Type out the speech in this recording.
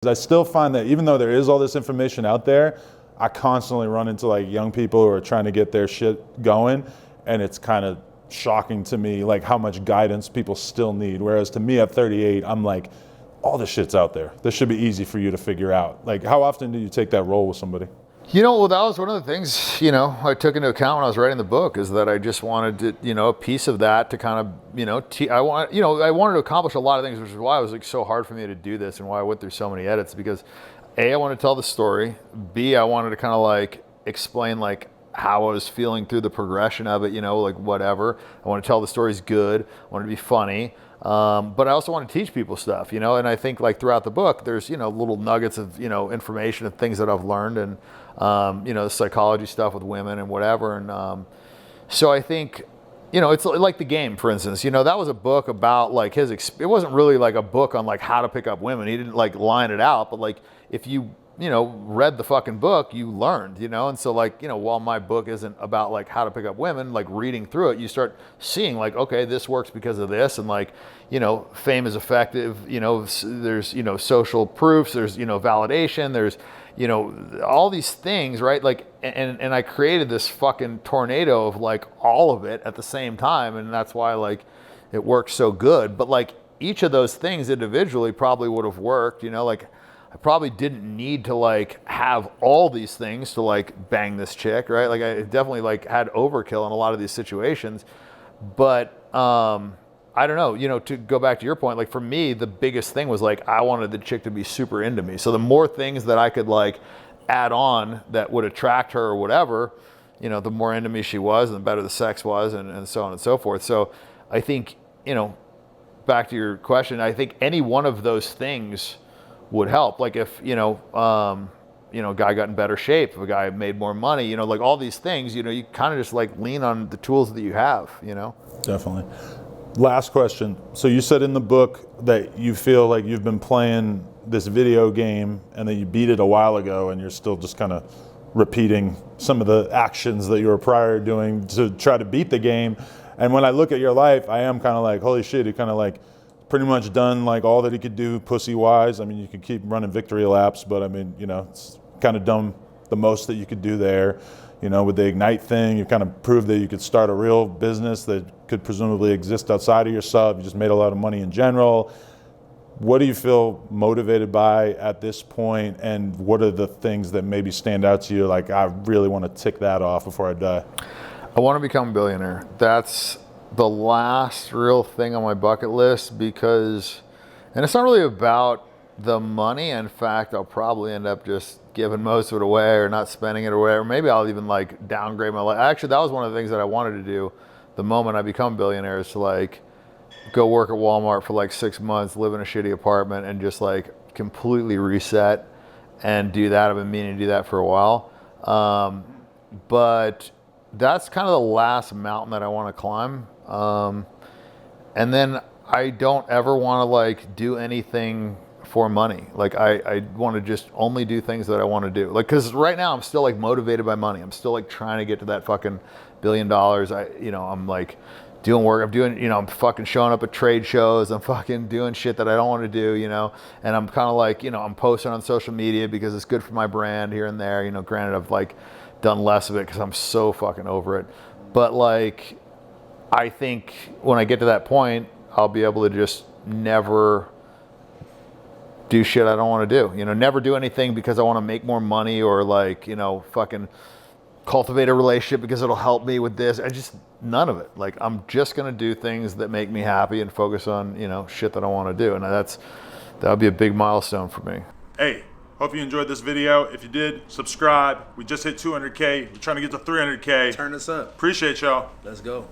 I still find that even though there is all this information out there, I constantly run into like young people who are trying to get their shit going, and it's kind of shocking to me like how much guidance people still need. Whereas to me at 38, I'm like, all this shit's out there. This should be easy for you to figure out. Like, how often do you take that role with somebody? You know, well, that was one of the things, you know, I took into account when I was writing the book, is that I just wanted to, you know, a piece of that to kind of, you know, I wanted to accomplish a lot of things, which is why it was like so hard for me to do this and why I went through so many edits, because A, I wanted to tell the story. B, I wanted to kind of like explain like how I was feeling through the progression of it, you know, like whatever. I want to tell the story's good. I want it to be funny. But I also want to teach people stuff, you know, and I think like throughout the book, there's, you know, little nuggets of, you know, information and things that I've learned, and, you know, the psychology stuff with women and whatever. And so I think, you know, it's like The Game, for instance, you know, that was a book about like it wasn't really like a book on like how to pick up women. He didn't like line it out, but like if you know, read the fucking book, you learned, you know? And so like, you know, while my book isn't about like how to pick up women, like reading through it, you start seeing like, okay, this works because of this. And like, you know, fame is effective, you know, there's, you know, social proofs, there's, you know, validation, there's, you know, all these things, right? Like, and I created this fucking tornado of like all of it at the same time. And that's why like it works so good. But like each of those things individually probably would have worked, you know, like I probably didn't need to like have all these things to like bang this chick, right? Like I definitely like had overkill in a lot of these situations, but I don't know, you know, to go back to your point, like for me, the biggest thing was like, I wanted the chick to be super into me. So the more things that I could like add on that would attract her or whatever, you know, the more into me she was and the better the sex was, and so on and so forth. So I think, you know, back to your question, I think any one of those things would help. Like if, you know, a guy got in better shape, if a guy made more money, you know, like all these things, you know, you kind of just like lean on the tools that you have, you know? Definitely. Last question. So you said in the book that you feel like you've been playing this video game and that you beat it a while ago and you're still just kind of repeating some of the actions that you were prior doing to try to beat the game. And when I look at your life, I am kind of like, holy shit, you kind of like pretty much done like all that he could do pussy-wise. I mean, you could keep running victory laps, but I mean, you know, it's kind of done the most that you could do there. You know, with the Ignite thing, you kind of proved that you could start a real business that could presumably exist outside of yourself. You just made a lot of money in general. What do you feel motivated by at this point, and what are the things that maybe stand out to you, like, I really want to tick that off before I die? I want to become a billionaire. That's the last real thing on my bucket list, because, and it's not really about the money. In fact, I'll probably end up just giving most of it away or not spending it away, or maybe I'll even like downgrade my life. Actually, that was one of the things that I wanted to do the moment I become a billionaire, is to like go work at Walmart for like 6 months, live in a shitty apartment, and just like completely reset and do that. I've been meaning to do that for a while. But that's kind of the last mountain that I want to climb. And then I don't ever want to like do anything for money. Like I want to just only do things that I want to do. Like, cause right now I'm still like motivated by money. I'm still like trying to get to that fucking $1 billion. I'm like doing work. I'm doing, I'm fucking showing up at trade shows. I'm fucking doing shit that I don't want to do, and I'm kind of like, I'm posting on social media because it's good for my brand here and there. Granted, I've like done less of it because I'm so fucking over it. But like, I think when I get to that point, I'll be able to just never do shit I don't want to do. Never do anything because I want to make more money, or like, fucking cultivate a relationship because it'll help me with this. None of it. Like, I'm just going to do things that make me happy and focus on, shit that I want to do. And that would be a big milestone for me. Hey, hope you enjoyed this video. If you did, subscribe. We just hit 200K. We're trying to get to 300K. Turn us up. Appreciate y'all. Let's go.